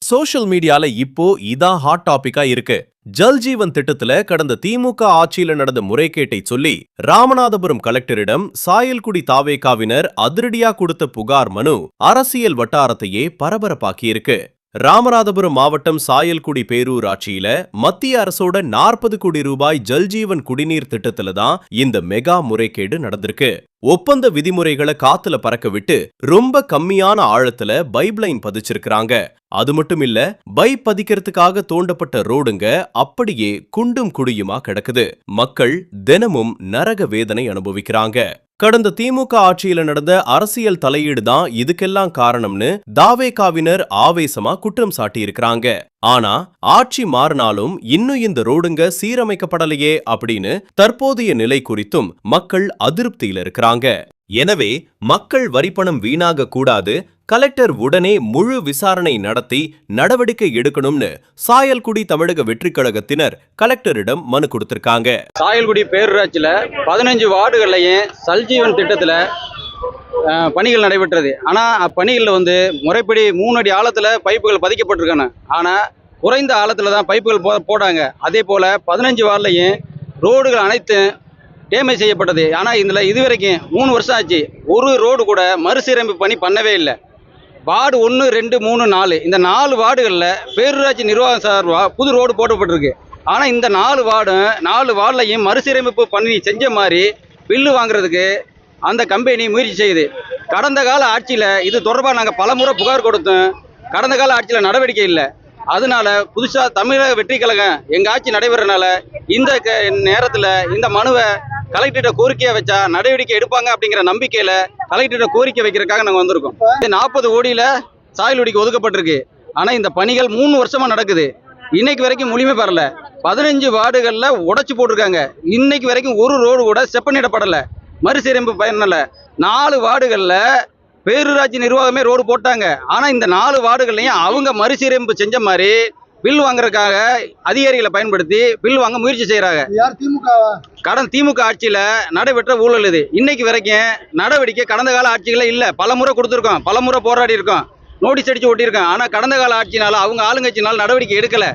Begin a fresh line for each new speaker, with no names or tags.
Social மீடியால இப்போ இதான் ஹாட் டாபிக்கா இருக்கு. ஜல் ஜீவன் திட்டத்துல கடந்த திமுக ஆட்சியில நடந்த முறைகேட்டை சொல்லி ராமநாதபுரம் கலெக்டரிடம் சாயல்குடி தாவேகாவினர் அதிரடியா கொடுத்த புகார் மனு அரசியல் வட்டாரத்தையே பரபரப்பாக்கி இருக்கு. ராமநாதபுரம் மாவட்டம் சாயல்குடி பேரூராட்சியில மத்திய அரசோட 40 கோடி ரூபாய் ஜல்ஜீவன் குடிநீர் திட்டத்துல தான் இந்த மெகா முறைகேடு நடந்திருக்கு. ஒப்பந்த விதிமுறைகளை காத்துல பறக்க விட்டு ரொம்ப கம்மியான ஆழத்துல பைப்லைன் பதிச்சிருக்காங்க. அது மட்டும் இல்ல, பைப் பதிக்கிறதுக்காக தோண்டப்பட்ட ரோடுங்க அப்படியே குண்டும் குடியுமா கிடக்குது. மக்கள் தினமும் நரக வேதனை அனுபவிக்கிறாங்க. கடந்த திமுக ஆட்சியில நடந்த அரசியல் தலையீடு தான் இதுக்கெல்லாம் காரணம்னு தாவேகாவினர் ஆவேசமா குற்றம் சாட்டியிருக்கிறாங்க. ஆனா ஆட்சி மாறினாலும் இன்னும் இந்த ரோடுங்க சீரமைக்கப்படலையே அப்படின்னு தற்போதைய நிலை குறித்தும் மக்கள் அதிருப்தியில இருக்கிறாங்க. எனவே மக்கள் வரிப்பணம் வீணாக கூடாது, கலெக்டர் உடனே முழு விசாரணை நடத்தி நடவடிக்கை எடுக்கணும்னு சாயல்குடி தமிழக வெற்றிக் கழகத்தினர் கலெக்டரிடம் மனு கொடுத்திருக்காங்க.
சாயல்குடி பேரூராட்சியில 15 வார்டுகள்லையும் சல்ஜீவன் திட்டத்துல பணிகள் நடைபெற்றது. ஆனா அப்பணிகள்ல முறைப்படி 3 அடி ஆழத்துல பைப்புகள் பதிக்கப்பட்டிருக்காங்க. ஆனா குறைந்த ஆழத்துல தான் பைப்புகள் போடாங்க. அதே போல 15 வார்டுலையும் ரோடுகள் அனைத்தும் டேமேஜ் செய்யப்பட்டது. ஆனா இதுல இதுவரைக்கும் 3 வருஷம் ஆச்சு, ஒரு ரோடு கூட மறுசீரமைப்பு பணி பண்ணவே இல்லை. வார்டு 1, 2, 3, 4 இந்த 4 வார்டுகளில் பேரூராட்சி நிர்வாகம் சார்பாக புது ரோடு போடப்பட்டிருக்கு. ஆனால் இந்த 4 வார்டுலையும் மறுசீரமைப்பு பண்ணி செஞ்ச மாதிரி பில்லு வாங்குறதுக்கு அந்த கம்பெனி முயற்சி செய்யுது. கடந்த கால ஆட்சியில் இது தொடர்பாக நாங்கள் பலமுறை புகார் கொடுத்தோம். கடந்த கால ஆட்சியில் நடவடிக்கை இல்லை. அதனால புதுசாக தமிழக வெற்றி கழகம் எங்கள் ஆட்சி நடைபெறனால இந்த நேரத்தில் இந்த மனுவை கலெக்டர்கிட்ட கோரிக்கையை வச்சா நடவடிக்கை எடுப்பாங்க அப்படிங்கிற நம்பிக்கையில கலெக்டர்கிட்ட கோரிக்கை வைக்கிறதுக்காக நாங்கள் வந்திருக்கோம். 40 கோடியில சாயல்குடிக்கு ஒதுக்கப்பட்டிருக்கு. ஆனா இந்த பணிகள் 3 வருஷமா நடக்குது. இன்னைக்கு வரைக்கும் முழுமை பெறல. 15 வார்டுகள்ல உடைச்சு போட்டிருக்காங்க. இன்னைக்கு வரைக்கும் ஒரு ரோடு கூட செப்பனிடப்படல, மறுசீரமைப்பு பயனல. 4 வார்டுகள்ல பேரூராட்சி நிர்வாகமே ரோடு போட்டாங்க. ஆனா இந்த 4 வார்டுகள்லையும் அவங்க மறுசீரமைப்பு செஞ்ச மாதிரி பில் வாங்குறதுக்காக அதிகாரிகளை பயன்படுத்தி பில் வாங்க முயற்சி செய்யறாங்க. கடந்த திமுக ஆட்சியில நடைபெற்ற ஊழல் இது. இன்னைக்கு வரைக்கும் நடவடிக்கை கடந்த கால ஆட்சிகள இல்ல. பலமுறை கொடுத்திருக்கோம், பலமுறை போராடி இருக்கோம், நோட்டீஸ் அடிச்சு ஒட்டியிருக்கோம். ஆனா கடந்த கால ஆட்சினால அவங்க ஆளுங்கட்சினால நடவடிக்கை எடுக்கல.